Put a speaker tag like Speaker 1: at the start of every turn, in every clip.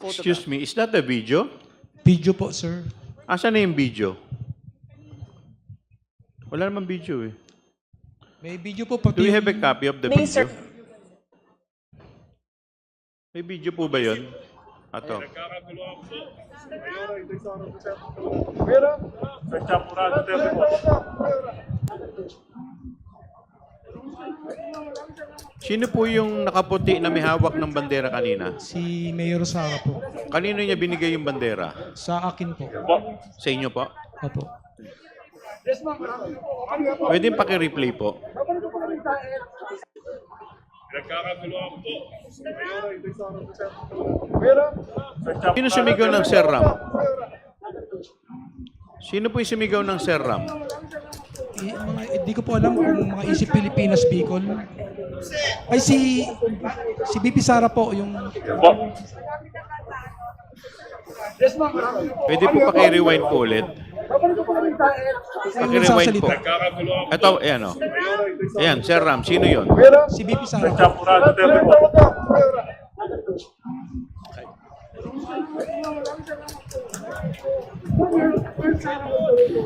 Speaker 1: Excuse me, is that a video?
Speaker 2: Video po, sir.
Speaker 1: Asan na yung video? Wala naman video eh.
Speaker 2: May video po pati.
Speaker 1: Do you have a copy of the
Speaker 3: May,
Speaker 1: video?
Speaker 3: sir.
Speaker 1: May video po ba yun? Ato. Sino po yung nakaputi na may hawak ng bandera kanina?
Speaker 2: Si Mayor Sara po.
Speaker 1: Kanino niya binigay yung bandera?
Speaker 2: Sa akin po.
Speaker 1: Sa inyo po?
Speaker 2: Opo.
Speaker 1: Pwede paki-replay po. Sino sumigaw ng Sir Ram? Sino po yung sumigaw ng Sir Ram?
Speaker 2: Hindi ko po alam kung mga Isip Pilipinas Bicol. Ay, si BP Sara po, yung...
Speaker 1: Pwede po paki-rewind po ulit. Paki-rewind po. Ito, ayan o. Ayan, Sir Ram, sino yun?
Speaker 2: Si BP Sara po.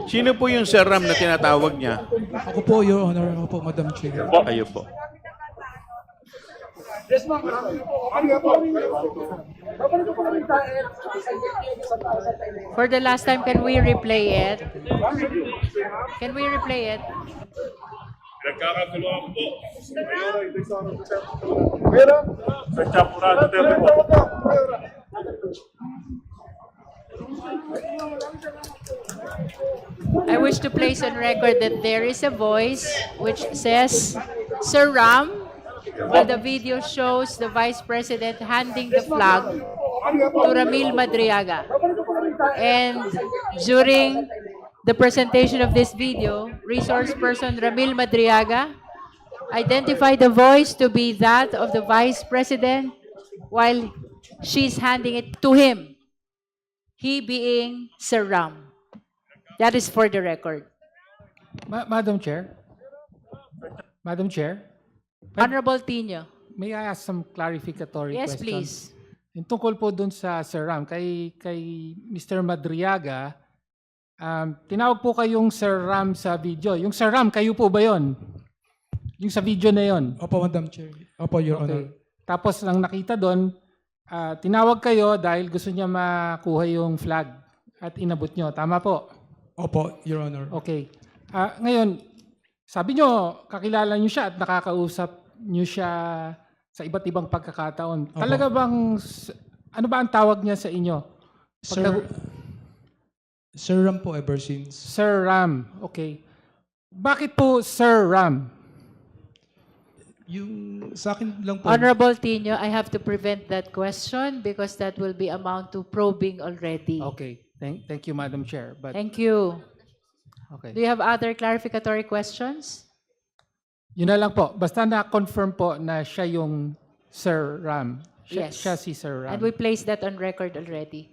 Speaker 1: Sino po yung Sir Ram na tinatawag niya?
Speaker 2: Ako po, Your Honor. Ako po, Madam Chair.
Speaker 1: Kayo po.
Speaker 4: For the last time, can we replay it? Can we replay it? I wish to place on record that there is a voice which says, Sir Ram, while the video shows the Vice President handing the flag to Ramil Madriaga. And during the presentation of this video, resource person Ramil Madriaga identified the voice to be that of the Vice President while she's handing it to him, he being Sir Ram. That is for the record.
Speaker 5: Madam Chair? Madam Chair?
Speaker 4: Honorable Tino.
Speaker 5: May I ask some clarificatory
Speaker 4: Yes,
Speaker 5: questions?
Speaker 4: please.
Speaker 5: Yung tungkol po dun sa Sir Ram, kay Mr. Madriaga, tinawag po kayong Sir Ram sa video. Yung Sir Ram, kayo po ba yon? Yung sa video na yon?
Speaker 2: Opo, Madam Chair. Opo, Your Honor.
Speaker 5: Tapos lang nakita doon, tinawag kayo dahil gusto niya makuha yung flag at inabot nyo. Tama po?
Speaker 2: Opo, Your Honor.
Speaker 5: Okay. Ngayon, sabi nyo, kakilala nyo siya at nakakausap nyo siya sa iba't ibang pagkakataon.
Speaker 2: Opo.
Speaker 5: Talaga bang, ano ba ang tawag niya sa inyo?
Speaker 2: Sir Ram po ever since.
Speaker 5: Sir Ram. Okay. Bakit po Sir Ram?
Speaker 2: Yung sa akin lang po.
Speaker 4: Honorable Tino, I have to prevent that question because that will be amount to probing already.
Speaker 5: Okay. Thank you, Madam Chair. But,
Speaker 4: Thank you.
Speaker 5: okay.
Speaker 4: Do you have other clarificatory questions?
Speaker 5: Yun na lang po. Basta na-confirm po na siya yung Sir Ram.
Speaker 4: Yes.
Speaker 5: Siya si Sir Ram.
Speaker 4: And we placed that on record already.